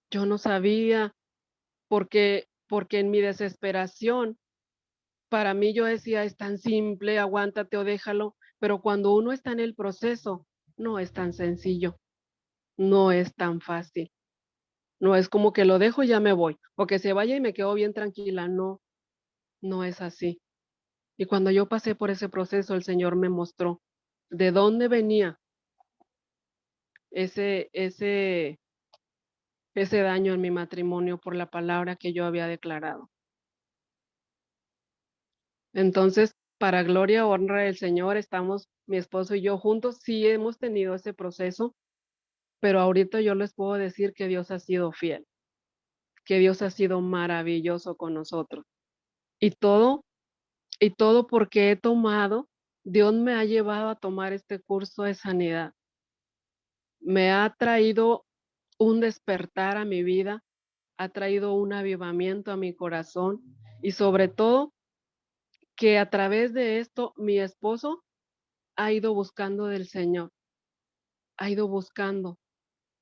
Yo no sabía porque en mi desesperación, para mí yo decía, es tan simple, aguántate o déjalo, pero cuando uno está en el proceso, no es tan sencillo, no es tan fácil. No es como que lo dejo y ya me voy, o que se vaya y me quedo bien tranquila. No, no es así. Y cuando yo pasé por ese proceso, el Señor me mostró de dónde venía ese, ese, ese daño en mi matrimonio por la palabra que yo había declarado. Entonces, para gloria, honra del Señor, estamos mi esposo y yo juntos. Sí hemos tenido ese proceso, pero ahorita yo les puedo decir que Dios ha sido fiel, que Dios ha sido maravilloso con nosotros. Y todo Y todo porque Dios me ha llevado a tomar este curso de sanidad. Me ha traído un despertar a mi vida, ha traído un avivamiento a mi corazón y sobre todo que a través de esto mi esposo ha ido buscando del Señor, ha ido buscando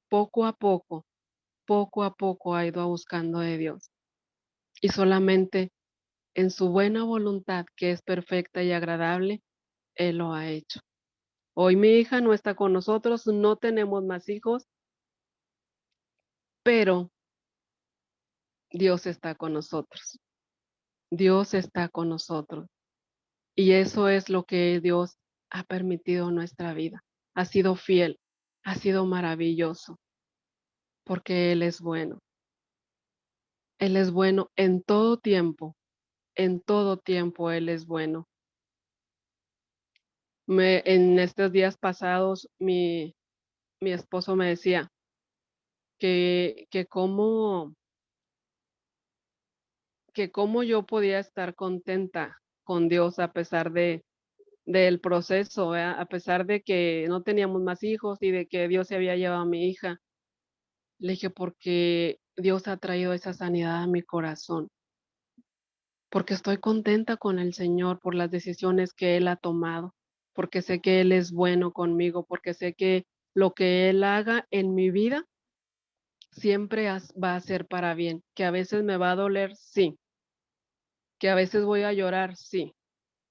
poco a poco ha ido buscando de Dios. Y solamente en su buena voluntad, que es perfecta y agradable, Él lo ha hecho. Hoy mi hija no está con nosotros, no tenemos más hijos, pero Dios está con nosotros. Dios está con nosotros. Y eso es lo que Dios ha permitido en nuestra vida. Ha sido fiel. ha sido maravilloso, porque Él es bueno. Él es bueno en todo tiempo Él es bueno. En estos días pasados, mi esposo me decía que cómo yo podía estar contenta con Dios a pesar del proceso, ¿verdad? A pesar de que no teníamos más hijos y de que Dios se había llevado a mi hija. Le dije, porque Dios ha traído esa sanidad a mi corazón, porque estoy contenta con el Señor por las decisiones que Él ha tomado, porque sé que Él es bueno conmigo, porque sé que lo que Él haga en mi vida siempre va a ser para bien, que a veces me va a doler, sí, que a veces voy a llorar, sí,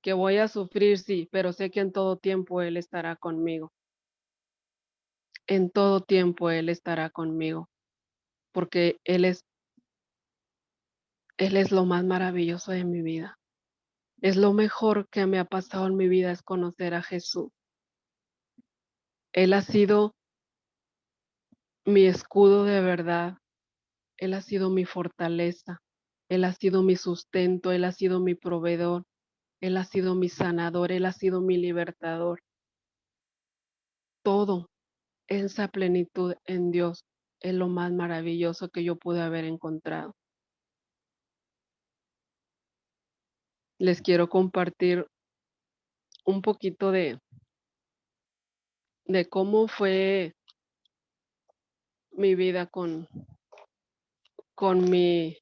que voy a sufrir, sí, pero sé que en todo tiempo Él estará conmigo, en todo tiempo Él estará conmigo, porque Él es lo más maravilloso de mi vida. Es lo mejor que me ha pasado en mi vida, es conocer a Jesús. Él ha sido mi escudo de verdad, Él ha sido mi fortaleza, Él ha sido mi sustento, Él ha sido mi proveedor, Él ha sido mi sanador, Él ha sido mi libertador. Todo, esa plenitud en Dios es lo más maravilloso que yo pude haber encontrado. Les quiero compartir un poquito de cómo fue mi vida con mi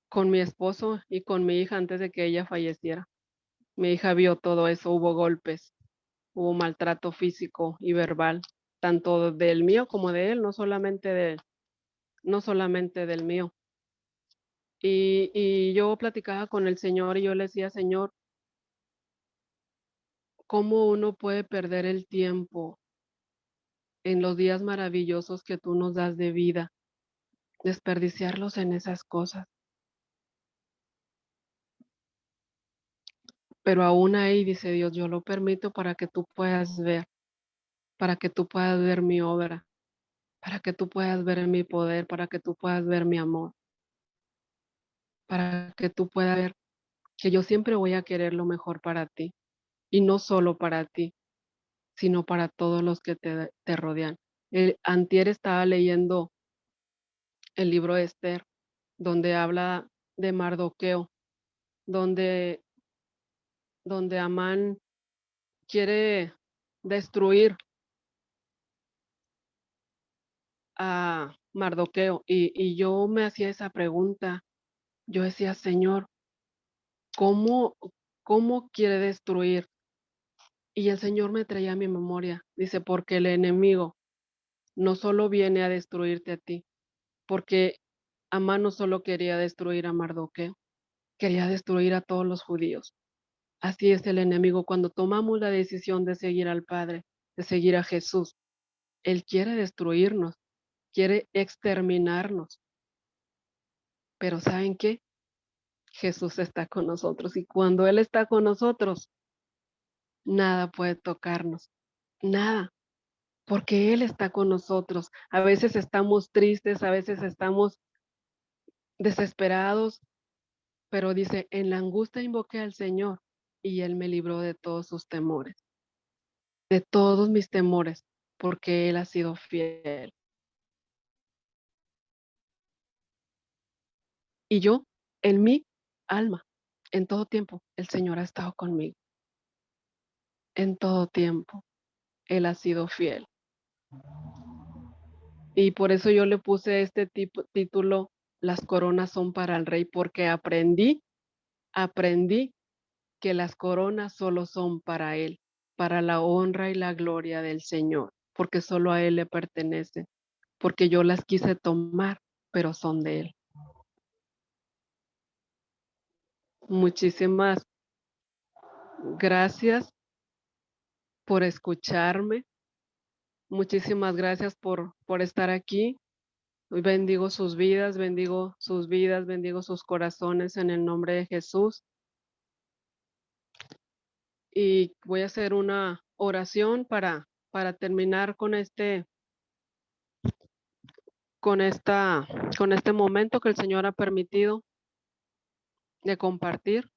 con mi esposo y con mi hija antes de que ella falleciera. Mi hija vio todo eso, hubo golpes, hubo maltrato físico y verbal, tanto del mío como de él, no solamente del mío. Y yo platicaba con el Señor y yo le decía, Señor, ¿cómo uno puede perder el tiempo en los días maravillosos que tú nos das de vida, desperdiciarlos en esas cosas? Pero aún ahí, dice Dios, yo lo permito para que tú puedas ver, para que tú puedas ver mi obra, para que tú puedas ver mi poder, para que tú puedas ver mi amor, para que tú puedas ver que yo siempre voy a querer lo mejor para ti, y no solo para ti, sino para todos los que te rodean. Antier estaba leyendo el libro de Esther, donde habla de Mardoqueo, donde, donde Amán quiere destruir a Mardoqueo, y yo me hacía esa pregunta, yo decía, Señor, ¿cómo, cómo quiere destruir? Y el Señor me traía a mi memoria, dice, porque el enemigo no solo viene a destruirte a ti, porque Amán no solo quería destruir a Mardoqueo, quería destruir a todos los judíos. Así es el enemigo cuando tomamos la decisión de seguir al Padre, de seguir a Jesús. Él quiere destruirnos, quiere exterminarnos, pero ¿saben qué? Jesús está con nosotros y cuando Él está con nosotros, nada puede tocarnos, nada, porque Él está con nosotros. A veces estamos tristes, a veces estamos desesperados, pero dice, en la angustia invoqué al Señor y Él me libró de todos sus temores, de todos mis temores, porque Él ha sido fiel. Y yo, en mi alma, en todo tiempo, el Señor ha estado conmigo. En todo tiempo, Él ha sido fiel. Y por eso yo le puse este título, Las coronas son para el rey, porque aprendí que las coronas solo son para Él, para la honra y la gloria del Señor, porque solo a Él le pertenece, porque yo las quise tomar, pero son de Él. Muchísimas gracias por escucharme. Muchísimas gracias por estar aquí. Hoy bendigo sus vidas, bendigo sus corazones en el nombre de Jesús. Y voy a hacer una oración para terminar con con este momento que el Señor ha permitido de compartir.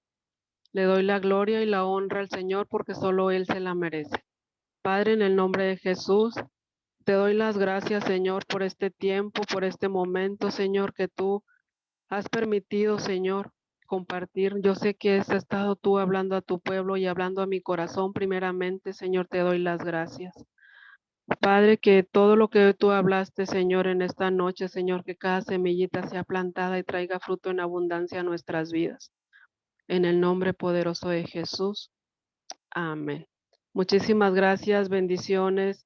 Le doy la gloria y la honra al Señor porque solo Él se la merece. Padre, en el nombre de Jesús, te doy las gracias, Señor, por este tiempo, por este momento, Señor, que tú has permitido, Señor, compartir. Yo sé que has estado tú hablando a tu pueblo y hablando a mi corazón primeramente, Señor, te doy las gracias. Padre, que todo lo que tú hablaste, Señor, en esta noche, Señor, que cada semillita sea plantada y traiga fruto en abundancia a nuestras vidas. En el nombre poderoso de Jesús. Amén. Muchísimas gracias, bendiciones.